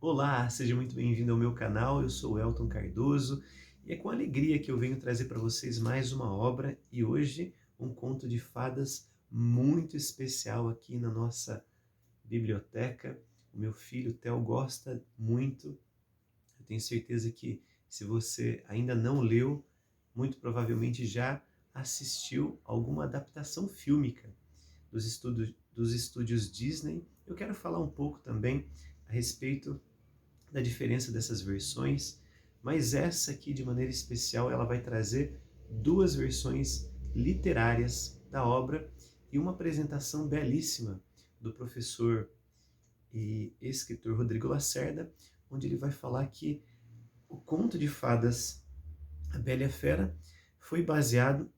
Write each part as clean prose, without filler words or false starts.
Olá, seja muito bem-vindo ao meu canal. Eu sou o Elton Cardoso e é com alegria que eu venho trazer para vocês mais uma obra e hoje um conto de fadas muito especial aqui na nossa biblioteca. O meu filho Theo gosta muito. Eu tenho certeza que se você ainda não leu, muito provavelmente já assistiu alguma adaptação fílmica dos estúdios Disney. Eu quero falar um pouco também a respeito da diferença dessas versões, mas essa aqui, de maneira especial, ela vai trazer duas versões literárias da obra e uma apresentação belíssima do professor e escritor Rodrigo Lacerda, onde ele vai falar que o conto de fadas A Bela e a Fera foi baseado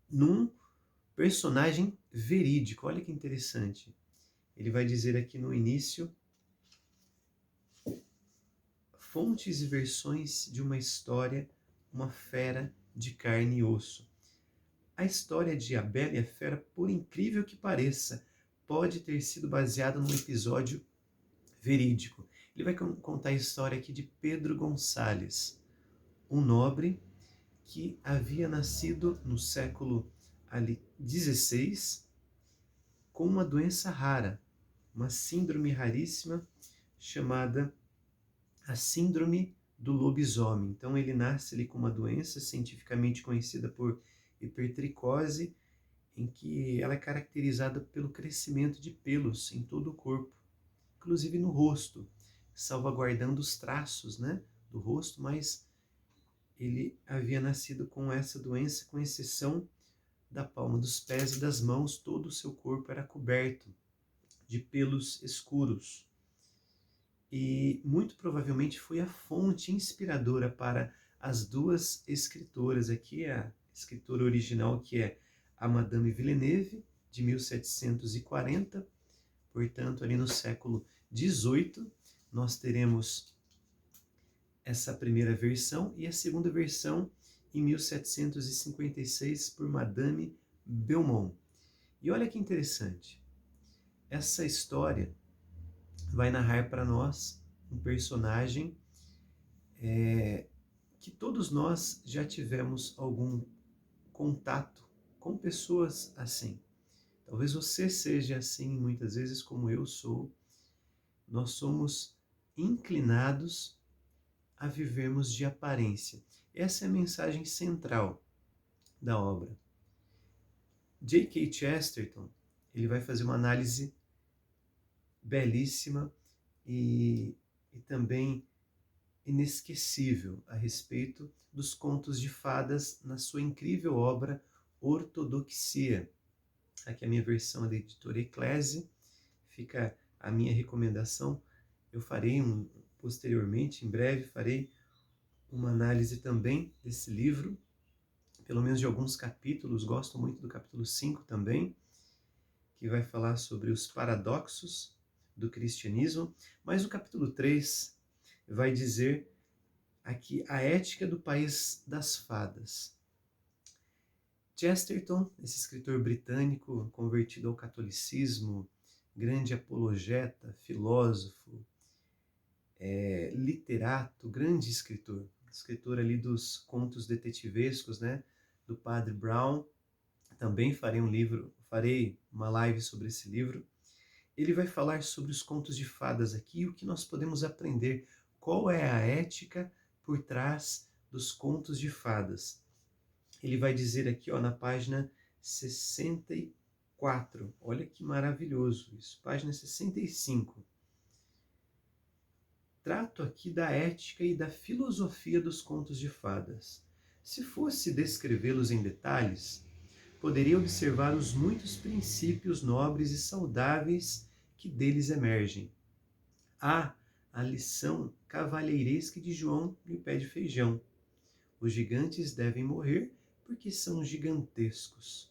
num personagem verídico. Olha que interessante. Ele vai dizer aqui no início: fontes e versões de uma história, uma fera de carne e osso. A história de A Bela e a Fera, por incrível que pareça, pode ter sido baseada num episódio verídico. Ele vai contar a história aqui de Pedro Gonçalves, um nobre que havia nascido no século XVI com uma doença rara, uma síndrome raríssima chamada a síndrome do lobisomem. Então ele nasce ali com uma doença cientificamente conhecida por hipertricose, em que ela é caracterizada pelo crescimento de pelos em todo o corpo, inclusive no rosto, salvaguardando os traços, né, do rosto, mas ele havia nascido com essa doença, com exceção da palma dos pés e das mãos, todo o seu corpo era coberto de pelos escuros. E muito provavelmente foi a fonte inspiradora para as duas escritoras aqui, a escritora original, que é a Madame Villeneuve, de 1740, portanto ali no século XVIII nós teremos essa primeira versão, e a segunda versão em 1756 por Madame Beaumont. E olha que interessante, essa história vai narrar para nós um personagem que todos nós já tivemos algum contato com pessoas assim. Talvez você seja assim muitas vezes, como eu sou. Nós somos inclinados a vivermos de aparência. Essa é a mensagem central da obra. J.K. Chesterton, ele vai fazer uma análise belíssima e também inesquecível a respeito dos contos de fadas na sua incrível obra Ortodoxia. Aqui a minha versão é da editora Eclésia, fica a minha recomendação. Eu farei posteriormente, em breve, farei uma análise também desse livro, pelo menos de alguns capítulos. Gosto muito do capítulo 5 também, que vai falar sobre os paradoxos do cristianismo, mas o capítulo 3 vai dizer aqui a ética do país das fadas. Chesterton, esse escritor britânico convertido ao catolicismo, grande apologeta, filósofo, literato, grande escritor, escritor ali dos contos detetivescos, né, do Padre Brown. Também farei uma live sobre esse livro. Ele vai falar sobre os contos de fadas aqui, o que nós podemos aprender, qual é a ética por trás dos contos de fadas. Ele vai dizer aqui, ó, na página 64, olha que maravilhoso isso, página 65. Trato aqui da ética e da filosofia dos contos de fadas. Se fosse descrevê-los em detalhes, poderia observar os muitos princípios nobres e saudáveis que deles emergem. Há a lição cavalheiresca de João e o pé de feijão. Os gigantes devem morrer porque são gigantescos.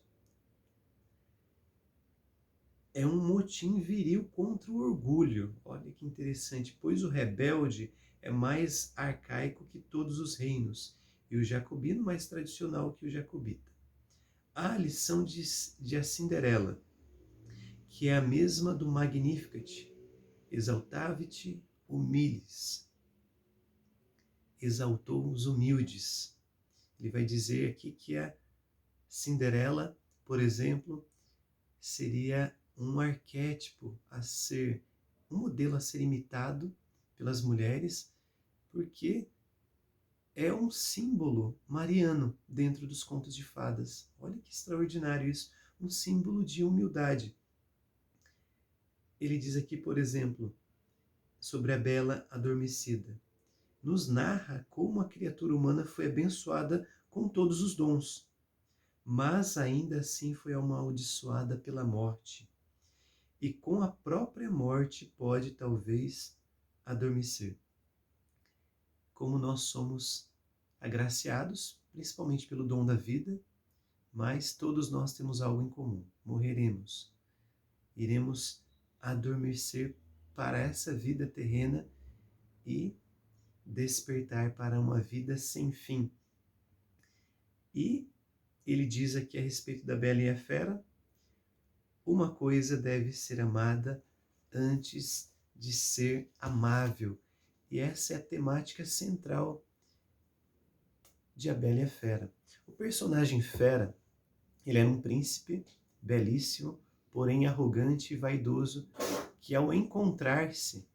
É um motim viril contra o orgulho. Olha que interessante, pois o rebelde é mais arcaico que todos os reinos, e o jacobino mais tradicional que o jacobita. Há a lição de A Cinderela, que é a mesma do Magnificat. Exaltavit humildes, exaltou os humildes. Ele vai dizer aqui que a Cinderela, por exemplo, seria um arquétipo a ser, um modelo a ser imitado pelas mulheres, porque é um símbolo mariano dentro dos contos de fadas. Olha que extraordinário isso, um símbolo de humildade. Ele diz aqui, por exemplo, sobre a Bela Adormecida. Nos narra como a criatura humana foi abençoada com todos os dons, mas ainda assim foi amaldiçoada pela morte. E com a própria morte pode talvez adormecer. Como nós somos agraciados, principalmente pelo dom da vida, mas todos nós temos algo em comum: morreremos. Iremos adormecer para essa vida terrena e despertar para uma vida sem fim. E ele diz aqui a respeito da Bela e a Fera: uma coisa deve ser amada antes de ser amável. E essa é a temática central de A Bela e a Fera. O personagem Fera, ele era um príncipe belíssimo, porém arrogante e vaidoso, que ao encontrar-se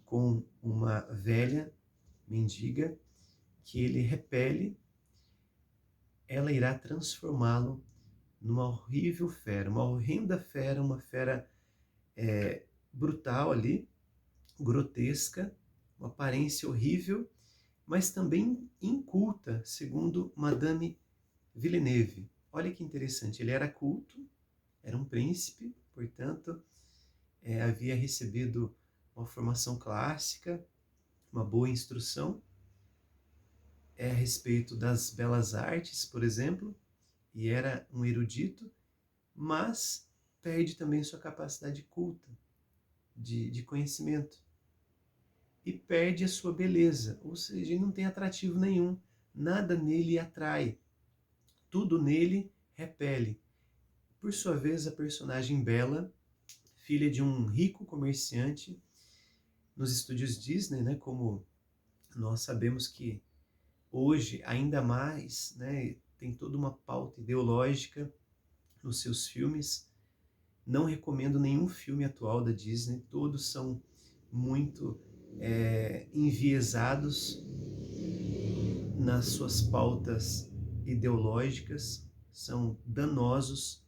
com uma velha mendiga que ele repele, ela irá transformá-lo numa horrível fera, uma horrenda fera, uma fera brutal ali, grotesca, uma aparência horrível, mas também inculta, segundo Madame Villeneuve. Olha que interessante, ele era culto, era um príncipe, portanto, havia recebido uma formação clássica, uma boa instrução a respeito das belas artes, por exemplo, e era um erudito, mas perde também sua capacidade culta, de conhecimento. E perde a sua beleza, ou seja, ele não tem atrativo nenhum, nada nele atrai, tudo nele repele. Por sua vez, a personagem Bela, filha de um rico comerciante, nos estúdios Disney, né, como nós sabemos que hoje, ainda mais, né, tem toda uma pauta ideológica nos seus filmes. Não recomendo nenhum filme atual da Disney, todos são muito enviesados nas suas pautas ideológicas, são danosos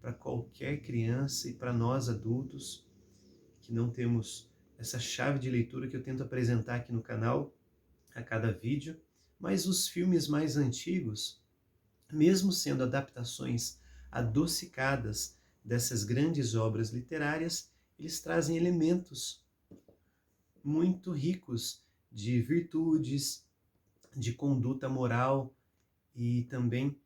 para qualquer criança e para nós adultos que não temos essa chave de leitura que eu tento apresentar aqui no canal a cada vídeo. Mas os filmes mais antigos, mesmo sendo adaptações adocicadas dessas grandes obras literárias, eles trazem elementos muito ricos de virtudes, de conduta moral e também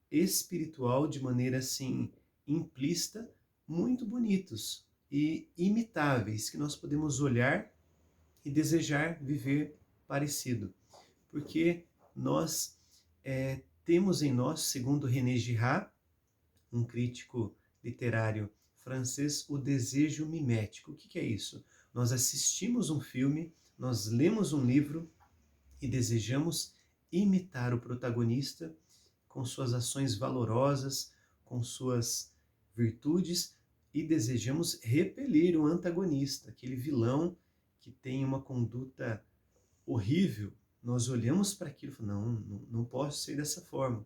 espiritual de maneira assim implícita, muito bonitos e imitáveis, que nós podemos olhar e desejar viver parecido. Porque nós temos em nós, segundo René Girard, um crítico literário francês, o desejo mimético. O que é isso? Nós assistimos um filme, nós lemos um livro e desejamos imitar o protagonista com suas ações valorosas, com suas virtudes, e desejamos repelir o antagonista, aquele vilão que tem uma conduta horrível. Nós olhamos para aquilo e falamos: não posso ser dessa forma.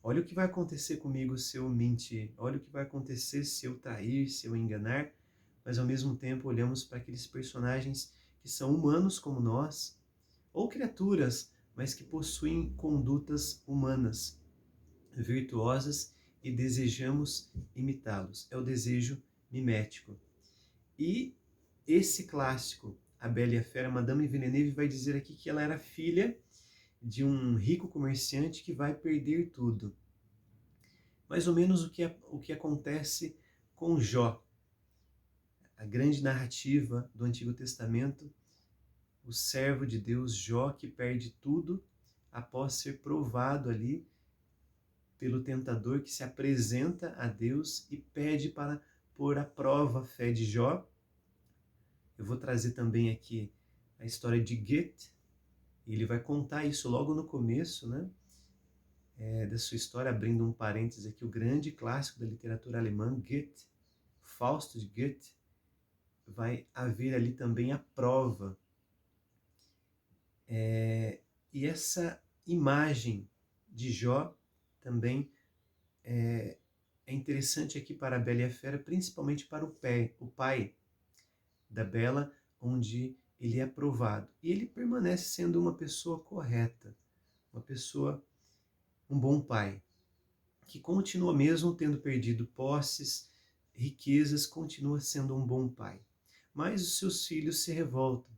Olha o que vai acontecer comigo se eu mentir, olha o que vai acontecer se eu trair, se eu enganar. Mas ao mesmo tempo olhamos para aqueles personagens que são humanos como nós, ou criaturas, mas que possuem condutas humanas, virtuosas, e desejamos imitá-los. É o desejo mimético. E esse clássico, A Bela e a Fera, Madame Villeneuve vai dizer aqui que ela era filha de um rico comerciante que vai perder tudo. Mais ou menos o que acontece com Jó. A grande narrativa do Antigo Testamento, o servo de Deus Jó, que perde tudo após ser provado ali pelo tentador, que se apresenta a Deus e pede para pôr à prova a fé de Jó. Eu vou trazer também aqui a história de Goethe. Ele vai contar isso logo no começo, né, da sua história, abrindo um parênteses aqui, o grande clássico da literatura alemã, Goethe, Fausto de Goethe. Vai haver ali também a prova. E essa imagem de Jó também é interessante aqui para a Bela e a Fera, principalmente para o pai da Bela, onde ele é provado. E ele permanece sendo uma pessoa correta, uma pessoa, um bom pai, que continua mesmo tendo perdido posses, riquezas, continua sendo um bom pai. Mas os seus filhos se revoltam.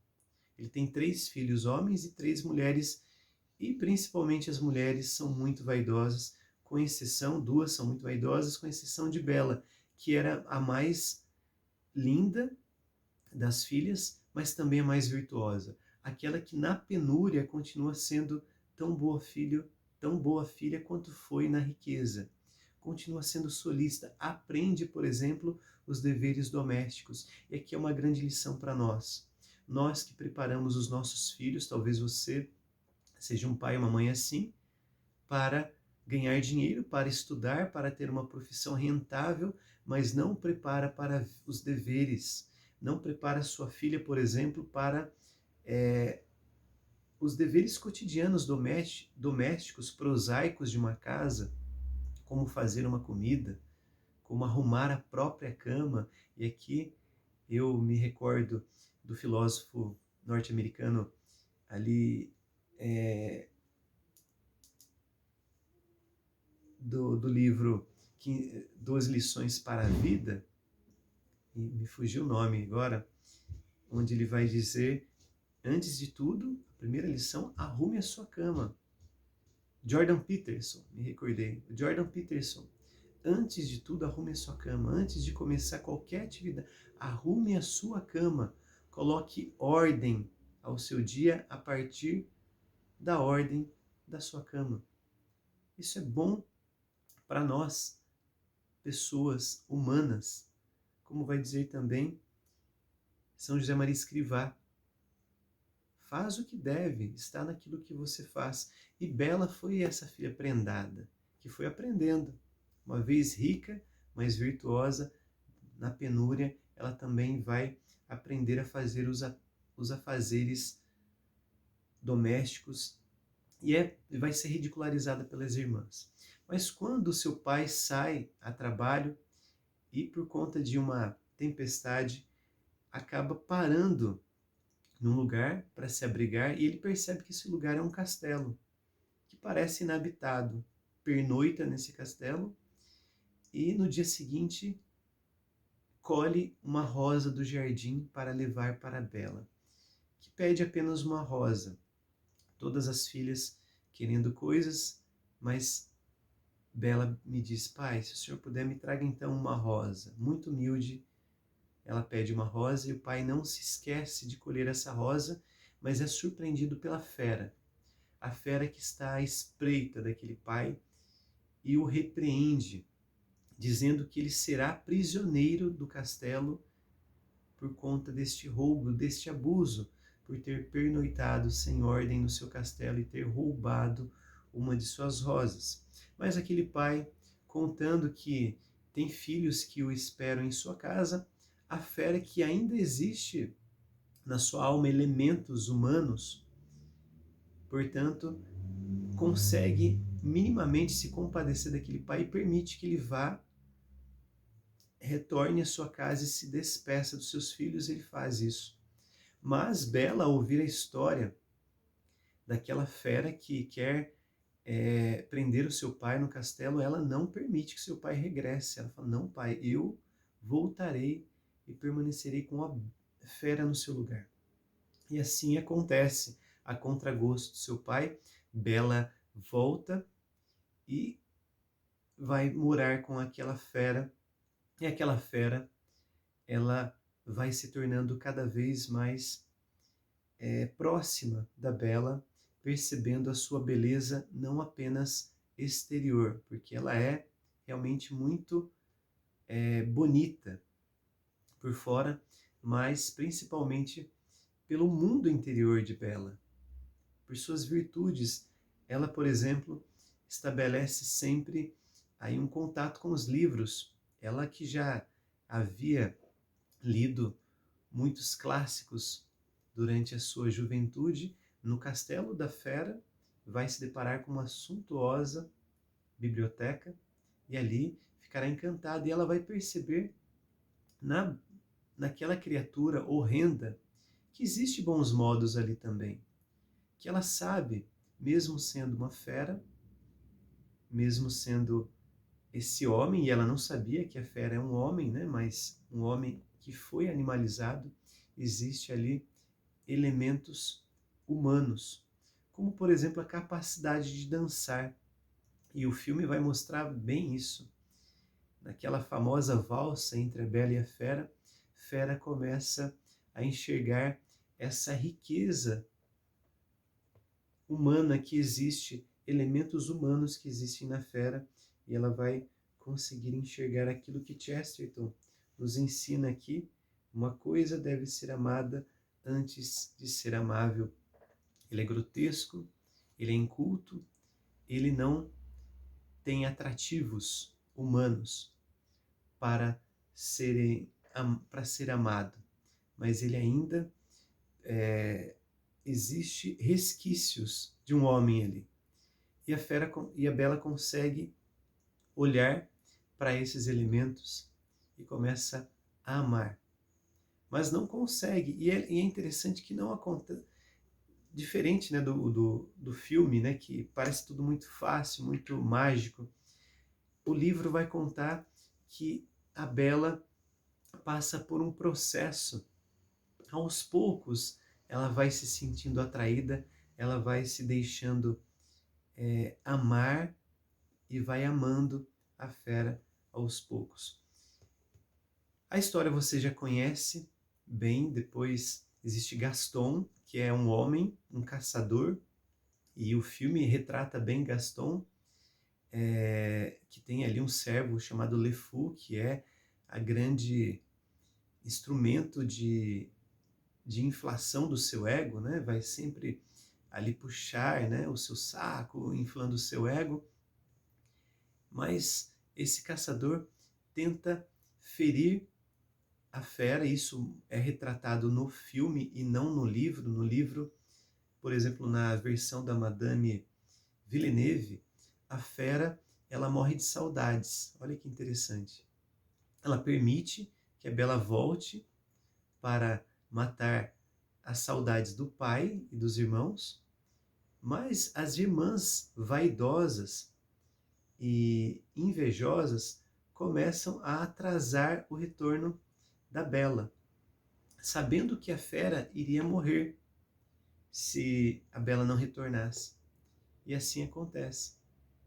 Ele tem 3 filhos homens e 3 mulheres, e principalmente as mulheres são muito vaidosas, com exceção, 2 são muito vaidosas, com exceção de Bela, que era a mais linda das filhas, mas também a mais virtuosa. Aquela que na penúria continua sendo tão boa filha quanto foi na riqueza. Continua sendo solícita, aprende, por exemplo, os deveres domésticos. E aqui é uma grande lição para nós. Nós que preparamos os nossos filhos, talvez você seja um pai ou uma mãe assim, para ganhar dinheiro, para estudar, para ter uma profissão rentável, mas não prepara para os deveres, não prepara sua filha, por exemplo, para os deveres cotidianos domésticos, prosaicos de uma casa, como fazer uma comida, como arrumar a própria cama. E aqui eu me recordo do filósofo norte-americano ali, do livro 12 Lições para a Vida, e me fugiu o nome agora, onde ele vai dizer, antes de tudo, a primeira lição, arrume a sua cama. Jordan Peterson, me recordei, Jordan Peterson. Antes de tudo, arrume a sua cama. Antes de começar qualquer atividade, arrume a sua cama. Coloque ordem ao seu dia a partir da ordem da sua cama. Isso é bom para nós, pessoas humanas, como vai dizer também São José Maria Escrivá. Faz o que deve, está naquilo que você faz. E Bela foi essa filha prendada, que foi aprendendo. Uma vez rica, mas virtuosa, na penúria, ela também vai aprender a fazer os afazeres domésticos e vai ser ridicularizada pelas irmãs. Mas quando seu pai sai a trabalho e por conta de uma tempestade acaba parando num lugar para se abrigar, e ele percebe que esse lugar é um castelo que parece inabitado. Pernoita nesse castelo e no dia seguinte colhe uma rosa do jardim para levar para Bela, que pede apenas uma rosa. Todas as filhas querendo coisas, mas Bela me diz: pai, se o senhor puder, me traga então uma rosa. Muito humilde, ela pede uma rosa e o pai não se esquece de colher essa rosa, mas é surpreendido pela fera. A fera que está à espreita daquele pai e o repreende, dizendo que ele será prisioneiro do castelo por conta deste roubo, deste abuso, por ter pernoitado sem ordem no seu castelo e ter roubado uma de suas rosas. Mas aquele pai, contando que tem filhos que o esperam em sua casa, a fera que ainda existe na sua alma elementos humanos, portanto, consegue minimamente se compadecer daquele pai e permite que ele retorne à sua casa e se despeça dos seus filhos. Ele faz isso. Mas Bela, ao ouvir a história daquela fera que quer prender o seu pai no castelo, ela não permite que seu pai regresse. Ela fala: não, pai, eu voltarei e permanecerei com a fera no seu lugar. E assim acontece. A contragosto do seu pai, Bela volta e vai morar com aquela fera. E aquela fera, ela vai se tornando cada vez mais próxima da Bela, percebendo a sua beleza não apenas exterior, porque ela é realmente muito bonita por fora, mas principalmente pelo mundo interior de Bela, por suas virtudes. Ela, por exemplo, estabelece sempre aí um contato com os livros. Ela que já havia lido muitos clássicos durante a sua juventude, no Castelo da Fera vai se deparar com uma suntuosa biblioteca e ali ficará encantada, e ela vai perceber na, naquela criatura horrenda que existe bons modos ali também, que ela sabe, mesmo sendo uma fera, mesmo sendo esse homem, e ela não sabia que a fera é um homem, né, mas um homem que foi animalizado, existe ali elementos humanos, como por exemplo a capacidade de dançar. E o filme vai mostrar bem isso. Naquela famosa valsa entre a Bela e a Fera, Fera começa a enxergar essa riqueza humana que existe, elementos humanos que existem na Fera, e ela vai conseguir enxergar aquilo que Chesterton nos ensina aqui: uma coisa deve ser amada antes de ser amável. Ele é grotesco, ele é inculto, ele não tem atrativos humanos para para ser amado, mas ele ainda existe resquícios de um homem ali. E a fera e a Bela consegue olhar para esses elementos e começa a amar, mas não consegue. E é interessante que não acontece, diferente, né, do filme, né, que parece tudo muito fácil, muito mágico. O livro vai contar que a Bela passa por um processo. Aos poucos, ela vai se sentindo atraída, ela vai se deixando amar e vai amando a fera aos poucos. A história você já conhece bem. Depois existe Gaston, que é um homem, um caçador, e o filme retrata bem Gaston, que tem ali um servo chamado Le Fou, que é a grande instrumento de inflação do seu ego, né? Vai sempre ali puxar, né, o seu saco, inflando o seu ego. Mas esse caçador tenta ferir a fera. Isso é retratado no filme e não no livro. No livro, por exemplo, na versão da Madame Villeneuve, a fera ela morre de saudades. Olha que interessante. Ela permite que a Bela volte para matar as saudades do pai e dos irmãos, mas as irmãs vaidosas e invejosas começam a atrasar o retorno da Bela, sabendo que a fera iria morrer se a Bela não retornasse. E assim acontece.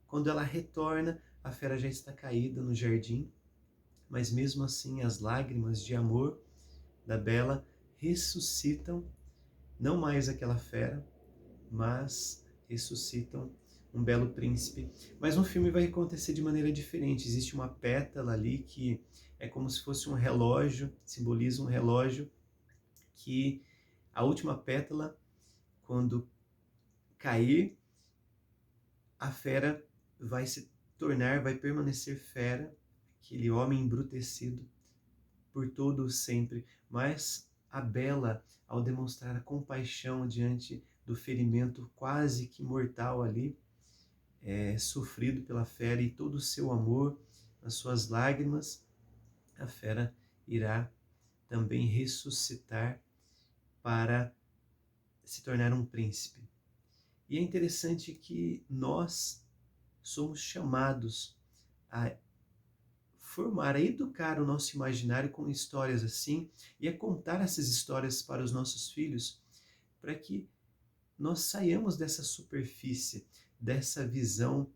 Quando ela retorna, a fera já está caída no jardim, mas mesmo assim as lágrimas de amor da Bela ressuscitam não mais aquela fera, mas ressuscitam um belo príncipe. Mas no filme vai acontecer de maneira diferente. Existe uma pétala ali que é como se fosse um relógio, simboliza um relógio, que a última pétala, quando cair, a fera vai se tornar, vai permanecer fera, aquele homem embrutecido por todo o sempre. Mas a Bela, ao demonstrar a compaixão diante do ferimento quase que mortal ali, sofrido pela fera, e todo o seu amor, as suas lágrimas, a fera irá também ressuscitar para se tornar um príncipe. E é interessante que nós somos chamados a formar, a educar o nosso imaginário com histórias assim, e a contar essas histórias para os nossos filhos, para que nós saiamos dessa superfície, dessa visão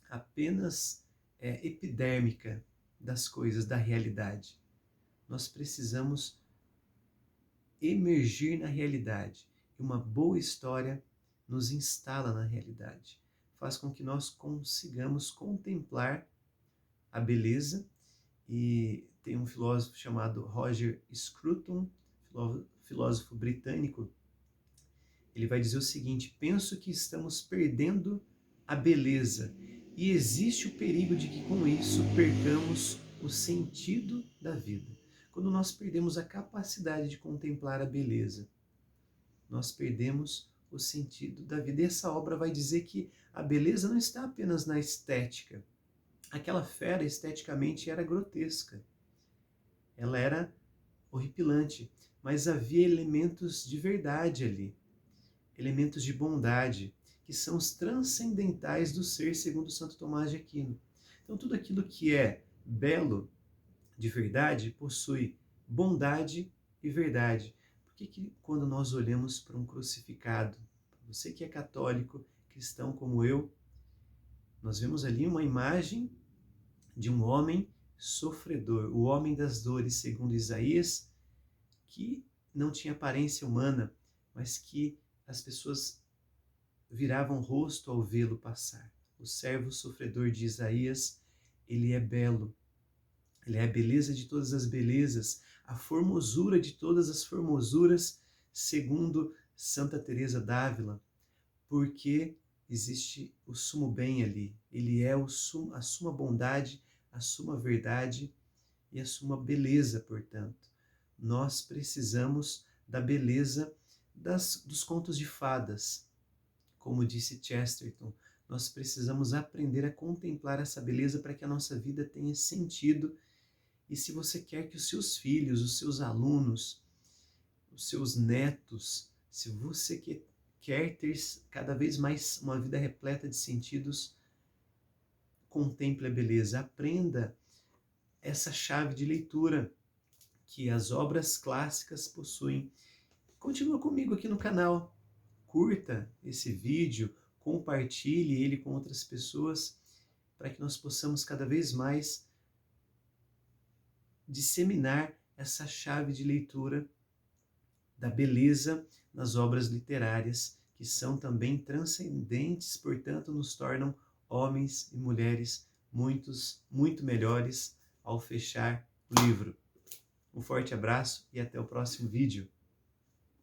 apenas epidérmica das coisas, da realidade. Nós precisamos emergir na realidade. E uma boa história nos instala na realidade. Faz com que nós consigamos contemplar a beleza e tem um filósofo chamado Roger Scruton, filósofo britânico. Ele vai dizer o seguinte: penso que estamos perdendo a beleza e existe o perigo de que com isso percamos o sentido da vida. Quando nós perdemos a capacidade de contemplar a beleza, nós perdemos o sentido da vida. E essa obra vai dizer que a beleza não está apenas na estética. Aquela fera esteticamente era grotesca, ela era horripilante, mas havia elementos de verdade ali, elementos de bondade, que são os transcendentais do ser, segundo Santo Tomás de Aquino. Então, tudo aquilo que é belo de verdade possui bondade e verdade. Por que quando nós olhamos para um crucificado, você que é católico, cristão como eu, nós vemos ali uma imagem de um homem sofredor, o homem das dores, segundo Isaías, que não tinha aparência humana, mas que as pessoas viravam o rosto ao vê-lo passar. O servo sofredor de Isaías, ele é belo, ele é a beleza de todas as belezas, a formosura de todas as formosuras, segundo Santa Teresa d'Ávila, porque existe o sumo bem ali. Ele é a suma bondade, a suma verdade e a suma beleza, portanto. Nós precisamos da beleza dos contos de fadas. Como disse Chesterton, nós precisamos aprender a contemplar essa beleza para que a nossa vida tenha sentido. E se você quer que os seus filhos, os seus alunos, os seus netos, se você quer ter cada vez mais uma vida repleta de sentidos, contemple a beleza, aprenda essa chave de leitura que as obras clássicas possuem. Continua comigo aqui no canal, curta esse vídeo, compartilhe ele com outras pessoas, para que nós possamos cada vez mais disseminar essa chave de leitura da beleza nas obras literárias, que são também transcendentes, portanto, nos tornam homens e mulheres muito melhores ao fechar o livro. Um forte abraço e até o próximo vídeo.